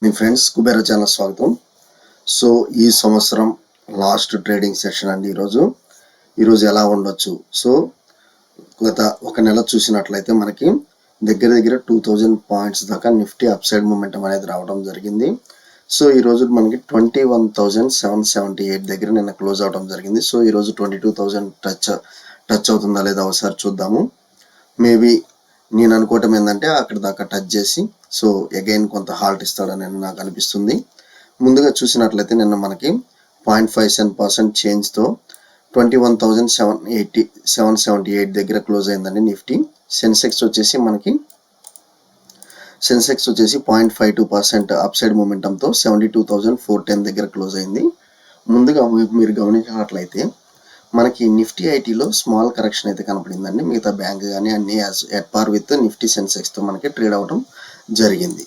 మీ friends Kubera channel స్వాగతం. So ఈ సంవత్సరం లాస్ట్ ట్రేడింగ్ సెషన్ అండి. ఈరోజు ఎలా ఉండొచ్చు. సో గత ఒక నెల చూసినట్లయితే మనకి దగ్గర 2000 పాయింట్స్ దాకా నిఫ్టీ అప్ సైడ్ మూమెంటం అనేది రావడం జరిగింది. సో ఈరోజు మనకి 21,778 దగ్గర నిన్న క్లోజ్ అవడం జరిగింది. సో ఈరోజు 22,000 టచ్ అవుతుందా లేదా ఒకసారి చూద్దాము. మేబీ నేను అనుకోవటం ఏంటంటే అక్కడ దాకా టచ్ చేసి సో అగైన్ కొంత హాల్ట్ ఇస్తాడని నాకు అనిపిస్తుంది. ముందుగా చూసినట్లయితే నిన్న మనకి 0.57% చేంజ్తో 21,778 దగ్గర క్లోజ్ అయిందండి నిఫ్టీ. సెన్సెక్స్ వచ్చేసి 0.52% అప్ సైడ్ మూమెంటంతో 72,410 దగ్గర క్లోజ్ అయింది. ముందుగా మీరు గమనించినట్లయితే మనకి నిఫ్టీ ఐటీలో స్మాల్ కరెక్షన్ అయితే కనపడిందండి. మిగతా బ్యాంక్ కానీ అన్ని ఎట్ పార్ విత్ నిఫ్టీ సెన్సెక్స్తో మనకి ట్రేడ్ అవ్వడం జరిగింది.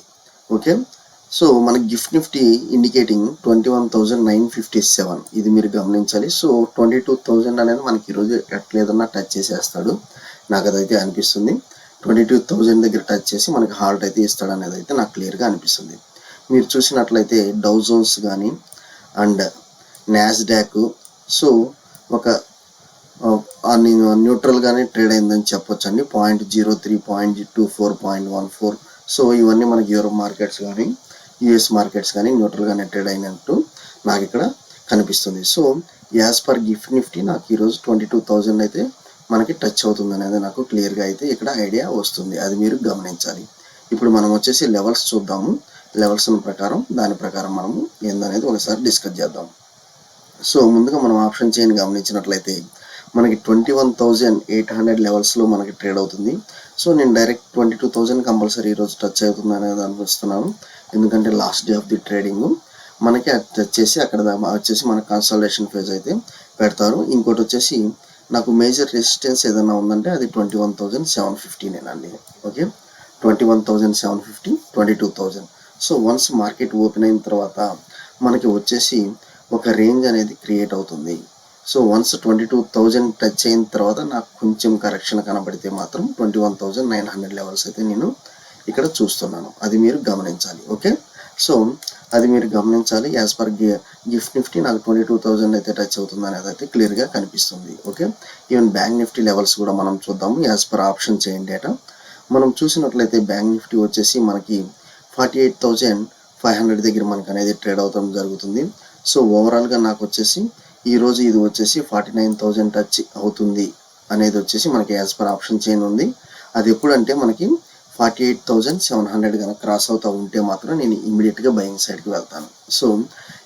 ఓకే, సో మనకి గిఫ్ట్ నిఫ్టీ ఇండికేటింగ్ 21,957 ఇది మీరు గమనించాలి. సో 22,000 అనేది మనకి ఈరోజు ఎట్లేదన్నా టచ్ చేసేస్తాడు, నాకు అదైతే అనిపిస్తుంది. 22,000 దగ్గర టచ్ చేసి మనకి హాల్ట్ అయితే ఇస్తాడు అనేది అయితే నాకు క్లియర్గా అనిపిస్తుంది. మీరు చూసినట్లయితే డౌ జోన్స్ కానీ అండ్ నాస్డాక్ సో ఒక న్యూట్రల్గానే ట్రేడ్ అయిందని చెప్పొచ్చండి. 0.03, 0.24, 0.14 సో ఇవన్నీ మనకి యూరోప్ మార్కెట్స్ కానీ యుఎస్ మార్కెట్స్ కానీ న్యూట్రల్గానే ట్రేడ్ అయినట్టు నాకు ఇక్కడ కనిపిస్తుంది. So as per gift Nifty నాకు ఈరోజు 22,000 అయితే మనకి టచ్ అవుతుంది అనేది నాకు క్లియర్గా అయితే ఇక్కడ ఐడియా వస్తుంది. అది మీరు గమనించాలి. ఇప్పుడు మనం వచ్చేసి లెవెల్స్ చూద్దాము. లెవెల్స్ దాని ప్రకారం మనము ఏందనేది ఒకసారి డిస్కస్ చేద్దాం. సో ముందుగా మనం ఆప్షన్ చైన్ గమనించినట్లయితే మనకి 21,800 లెవెల్స్లో మనకి ట్రేడ్ అవుతుంది. సో నేను డైరెక్ట్ 22,000 కంపల్సరీ ఈరోజు టచ్ అవుతుంది అనేది అనిపిస్తున్నాను. ఎందుకంటే last day of the trading మనకి టచ్ చేసి అక్కడ వచ్చేసి మన కన్సల్టేషన్ ఫేజ్ అయితే పెడతారు. ఇంకోటి వచ్చేసి నాకు మేజర్ రెసిస్టెన్స్ ఏదైనా ఉందంటే అది 21,750 okay, 21,750, 22,000. So once market open అయిన తర్వాత మనకి వచ్చేసి ఒక రేంజ్ అనేది క్రియేట్ అవుతుంది. సో వన్స్ 22,000 టచ్ అయిన తర్వాత నాకు కొంచెం కరెక్షన్ కనబడితే మాత్రం 21,900 లెవెల్స్ అయితే నేను ఇక్కడ చూస్తున్నాను. అది మీరు గమనించాలి. ఓకే, సో అది మీరు గమనించాలి. యాజ్ పర్ గిఫ్ట్ నిఫ్టీ నాకు 22,000 అయితే టచ్ అవుతుంది అనేది అయితే క్లియర్గా కనిపిస్తుంది. Okay, even bank Nifty levels కూడా మనం చూద్దాము. As per option chain data మనం చూసినట్లయితే బ్యాంక్ నిఫ్టీ వచ్చేసి మనకి 48,500 దగ్గర మనకు అనేది ట్రేడ్ అవడం జరుగుతుంది. సో ఓవరాల్గా నాకు వచ్చేసి ఈరోజు ఇది వచ్చేసి 49,000 టచ్ అవుతుంది అనేది వచ్చేసి మనకి యాజ్ పర్ ఆప్షన్ చైన్ ఉంది. అది ఎప్పుడంటే మనకి 48,700 కనుక క్రాస్ అవుతూ ఉంటే మాత్రం నేను ఇమీడియట్గా బయింగ్ సైడ్కి వెళ్తాను. So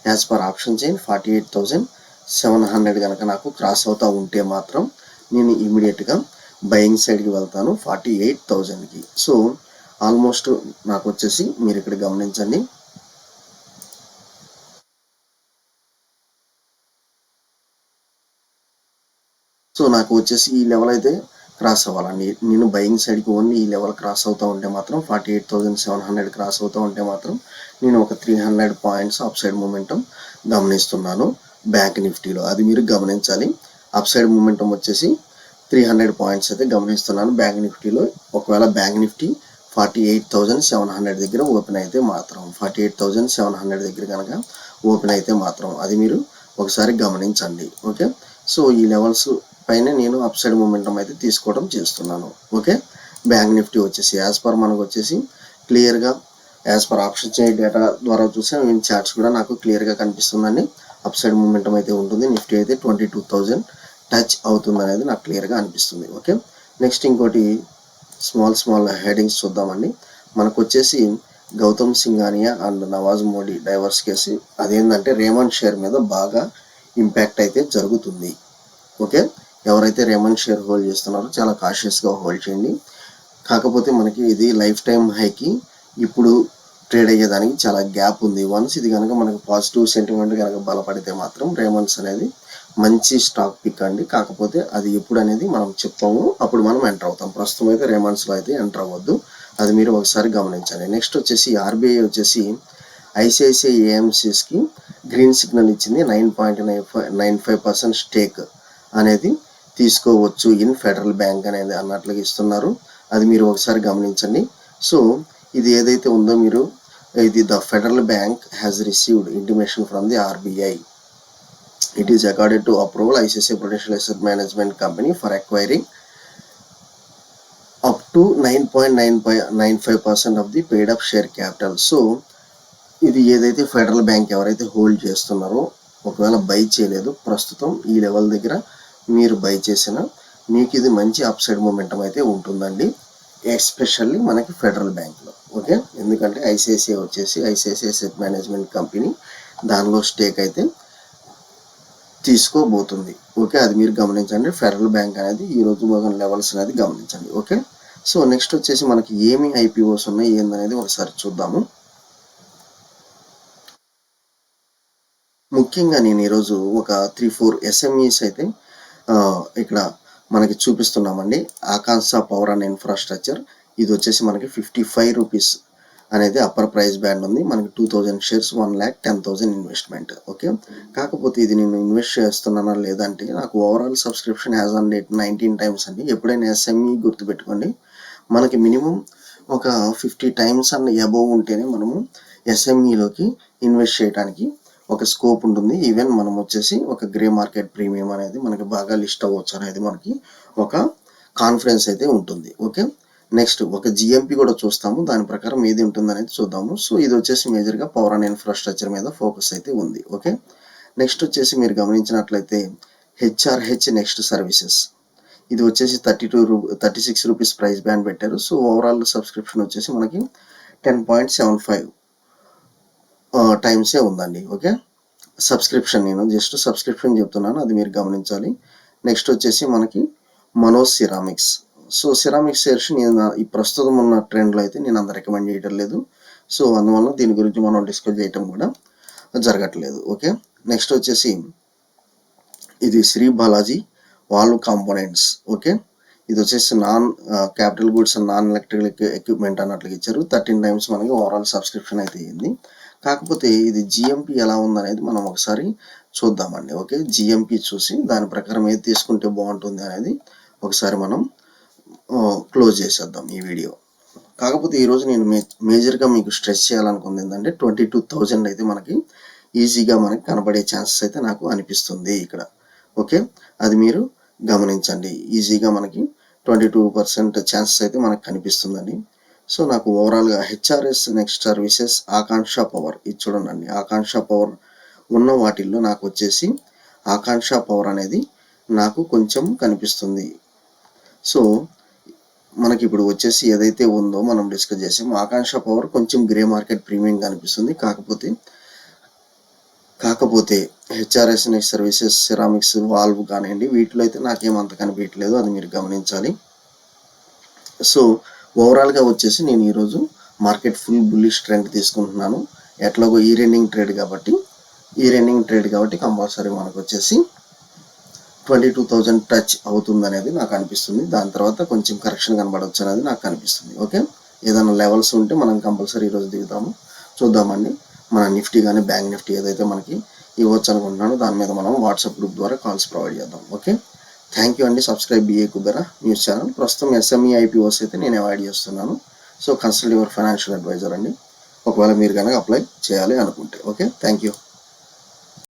as per option chain 48,700 కనుక నాకు క్రాస్ అవుతూ ఉంటే మాత్రం నేను ఇమీడియట్గా బయింగ్ సైడ్కి వెళ్తాను 48,000కి. సో ఆల్మోస్ట్ నాకు వచ్చేసి మీరు ఇక్కడ గమనించండి. సో నాకు వచ్చేసి ఈ లెవెల్ అయితే క్రాస్ అవ్వాలండి. నేను బయింగ్ సైడ్కి ఓన్లీ ఈ లెవెల్ క్రాస్ అవుతూ ఉంటే మాత్రం 48,700 క్రాస్ అవుతూ ఉంటే మాత్రం నేను ఒక 300 పాయింట్స్ అప్ సైడ్ మూమెంటం గమనిస్తున్నాను బ్యాంక్ నిఫ్టీలో. అది మీరు గమనించాలి. అప్ సైడ్ మూమెంటం వచ్చేసి 300 పాయింట్స్ అయితే గమనిస్తున్నాను బ్యాంక్ నిఫ్టీలో. ఒకవేళ బ్యాంక్ నిఫ్టీ 48,700 దగ్గర ఓపెన్ అయితే మాత్రం 48,700 దగ్గర కనుక ఓపెన్ అయితే మాత్రం అది మీరు ఒకసారి గమనించండి. ఓకే, సో ఈ లెవెల్స్ పైన నేను అప్ సైడ్ మూమెంటం అయితే తీసుకోవడం చేస్తున్నాను. ఓకే, బ్యాంక్ నిఫ్టీ వచ్చేసి యాజ్ పర్ మనకు వచ్చేసి క్లియర్గా as per option chain data ద్వారా చూసే చార్ట్స్ కూడా నాకు క్లియర్గా కనిపిస్తుందండి. అప్ సైడ్ మూమెంటం అయితే ఉంటుంది. నిఫ్టీ అయితే 22,000 టచ్ అవుతుంది అనేది నాకు క్లియర్గా అనిపిస్తుంది. ఓకే, నెక్స్ట్ ఇంకోటి స్మాల్ హెడింగ్స్ చూద్దామండి. మనకు వచ్చేసి Gautam Singhania and Nawaz Modi divorce case అదేంటంటే రేమండ్ షేర్ మీద బాగా ఇంపాక్ట్ అయితే జరుగుతుంది. ఓకే, ఎవరైతే రేమండ్ షేర్ హోల్డ్ చేస్తున్నారో చాలా కాషియస్గా హోల్డ్ చేయండి. కాకపోతే మనకి ఇది లైఫ్ టైం హైకి ఇప్పుడు ట్రేడ్ అయ్యేదానికి చాలా గ్యాప్ ఉంది. వన్స్ ఇది కనుక మనకు పాజిటివ్ సెంటిమెంట్ కనుక బలపడితే మాత్రం రేమండ్స్ అనేది మంచి స్టాక్ పిక్ అండి. కాకపోతే అది ఎప్పుడు అనేది మనం చెప్తాము, అప్పుడు మనం ఎంటర్ అవుతాం. ప్రస్తుతం అయితే రేమండ్స్లో అయితే ఎంటర్ అవ్వద్దు. అది మీరు ఒకసారి గమనించాలి. నెక్స్ట్ వచ్చేసి ఆర్బీఐ వచ్చేసి ఐసిఐసిఐ ఏఎంసీస్కి గ్రీన్ సిగ్నల్ ఇచ్చింది. 9.95% స్టేక్ అనేది తీసుకోవచ్చు ఇన్ ఫెడరల్ బ్యాంక్ అనేది అన్నట్లుగా ఇస్తున్నారు. అది మీరు ఒకసారి గమనించండి. సో ఇది ఏదైతే ఉందో మీరు the Federal Bank has received intimation from the RBI. It is accorded to approval ICICI Prudential Asset Management Company for acquiring up to 9.95% of the paid up share capital. So ఇది ఏదైతే federal bank ఎవరైతే hold చేస్తున్నారో ఒకవేళ by చేయలేదు, ప్రస్తుతం ఈ level దగ్గర మీరు బై చేసిన మీకు ఇది మంచి అప్సైడ్ మూమెంటం అయితే ఉంటుందండి, ఎస్పెషల్లీ మనకి ఫెడరల్ బ్యాంక్లో. ఓకే, ఎందుకంటే ఐసిఐసిఐ వచ్చేసి ఐసిఐసిఐ అసెట్ మేనేజ్మెంట్ కంపెనీ దానిలో స్టేక్ అయితే తీసుకోబోతుంది. ఓకే, అది మీరు గమనించండి. ఫెడరల్ బ్యాంక్ అనేది ఈరోజు మొదటి లెవెల్స్ అనేది గమనించండి. ఓకే, సో నెక్స్ట్ వచ్చేసి మనకి ఏమి ఐపీఓస్ ఉన్నాయి ఏందనేది ఒకసారి చూద్దాము. ముఖ్యంగా నేను ఈరోజు ఒక 3-4 ఎస్ఎంఈస్ అయితే ఇక్కడ మనకి చూపిస్తున్నామండి. ఆకాంక్ష పవర్ అండ్ ఇన్ఫ్రాస్ట్రక్చర్, ఇది వచ్చేసి మనకి 55 రూపీస్ అనేది అప్పర్ ప్రైస్ బ్యాండ్ ఉంది. మనకి 2000 షేర్స్ 1,10,000 ఇన్వెస్ట్మెంట్. ఓకే, కాకపోతే ఇది నేను ఇన్వెస్ట్ చేస్తున్నానా లేదంటే నాకు overall subscription as on date 19 times అండి. ఎప్పుడైనా ఎస్ఎంఈ గుర్తుపెట్టుకోండి, మనకి మినిమం ఒక 50 టైమ్స్ అన్న అబోవ్ ఉంటేనే మనము ఎస్ఎంఈలోకి ఇన్వెస్ట్ చేయడానికి ఒక స్కోప్ ఉంటుంది. ఈవెన్ మనం వచ్చేసి ఒక గ్రే మార్కెట్ ప్రీమియం అనేది మనకి బాగా లిస్ట్ అవ్వచ్చు అనేది మనకి ఒక కాన్ఫిడెన్స్ అయితే ఉంటుంది. ఓకే, నెక్స్ట్ ఒక జిఎంపి కూడా చూస్తాము, దాని ప్రకారం ఏది ఉంటుంది అనేది చూద్దాము. సో ఇది వచ్చేసి మేజర్గా పవర్ అండ్ ఇన్ఫ్రాస్ట్రక్చర్ మీద ఫోకస్ అయితే ఉంది. ఓకే, నెక్స్ట్ వచ్చేసి మీరు గమనించినట్లయితే హెచ్ఆర్హెచ్ నెక్స్ట్ సర్వీసెస్, ఇది వచ్చేసి 36 రూపీస్ ప్రైస్ బ్యాండ్ పెట్టారు. సో ఓవరాల్ సబ్స్క్రిప్షన్ వచ్చేసి మనకి 10.75 టైమ్సే ఉందండి. ఓకే, సబ్స్క్రిప్షన్ నేను జస్ట్ సబ్స్క్రిప్షన్ చెప్తున్నాను, అది మీరు గమనించాలి. నెక్స్ట్ వచ్చేసి మనకి Manoj ceramics. So ceramics shares నేను ఈ ప్రస్తుతం ఉన్న ట్రెండ్లో అయితే నేను అంత రికమెండ్ చేయడం లేదు. సో అందువల్ల దీని గురించి మనం డిస్కస్ చేయటం కూడా జరగట్లేదు. ఓకే, నెక్స్ట్ వచ్చేసి ఇది Shri Balaji valve components. Okay, ఇది వచ్చేసి non capital goods and non electrical equipment అన్నట్లుగా ఇచ్చారు. 13 టైమ్స్ మనకి ఓవరాల్ సబ్స్క్రిప్షన్ అయితే అయింది. కాకపోతే ఇది జిఎంపి ఎలా ఉందనేది మనం ఒకసారి చూద్దామండి. ఓకే, జిఎంపి చూసి దాని ప్రకారం ఏది తీసుకుంటే బాగుంటుంది అనేది ఒకసారి మనం క్లోజ్ చేసేద్దాం ఈ వీడియో. కాకపోతే ఈరోజు నేను మేజర్గా మీకు స్ట్రెస్ చేయాలనుకుంది ఏంటంటే 22,000 అయితే మనకి ఈజీగా మనకి కనబడే ఛాన్సెస్ అయితే నాకు అనిపిస్తుంది ఇక్కడ. ఓకే, అది మీరు గమనించండి. ఈజీగా మనకి 22% ఛాన్సెస్ అయితే మనకు కనిపిస్తుందండి. సో నాకు ఓవరాల్గా హెచ్ఆర్ఎస్ నెక్స్ట్ సర్వీసెస్ ఆకాంక్ష పవర్, ఇది చూడండి. ఆకాంక్ష పవర్ ఉన్న వాటిల్లో నాకు వచ్చేసి ఆకాంక్ష పవర్ అనేది నాకు కొంచెం కనిపిస్తుంది. సో మనకి ఇప్పుడు వచ్చేసి ఏదైతే ఉందో మనం డిస్కస్ చేసాము, ఆకాంక్ష పవర్ కొంచెం గ్రే మార్కెట్ ప్రీమియం కనిపిస్తుంది. కాకపోతే HRS next services, ceramics, valve కానివ్వండి, వీటిలో అయితే నాకేమంత కనిపించలేదు, అది మీరు గమనించాలి. సో ఓవరాల్గా వచ్చేసి నేను ఈరోజు మార్కెట్ ఫుల్ బుల్లిష్ ట్రెండ్ తీసుకుంటున్నాను. ఎట్లాగో ఈ రన్నింగ్ ట్రేడ్ కాబట్టి కంపల్సరీ మనకు వచ్చేసి 22,000 టచ్ అవుతుంది అనేది నాకు అనిపిస్తుంది. దాని తర్వాత కొంచెం కరెక్షన్ కనబడవచ్చు అనేది నాకు అనిపిస్తుంది. ఓకే, ఏదైనా లెవెల్స్ ఉంటే మనం కంపల్సరీ ఈరోజు దిగుతాము, చూద్దామండి. మన నిఫ్టీ కానీ బ్యాంక్ నిఫ్టీ ఏదైతే మనకి ఇవ్వచ్చు అనుకుంటున్నానో దాని మీద మనం వాట్సాప్ గ్రూప్ ద్వారా కాల్స్ ప్రొవైడ్ చేద్దాం. ఓకే, థ్యాంక్ యూ అండి. సబ్స్క్రైబ్ బిఏ కుబేరా న్యూస్ ఛానల్. ప్రస్తుతం ఎస్ఎంఈ ఐపీఓస్ అయితే నేను అవాయిడ్ చేస్తున్నాను. So consult your financial advisor అండి, ఒకవేళ మీరు కనుక అప్లై చేయాలి అనుకుంటే. Okay, thank you.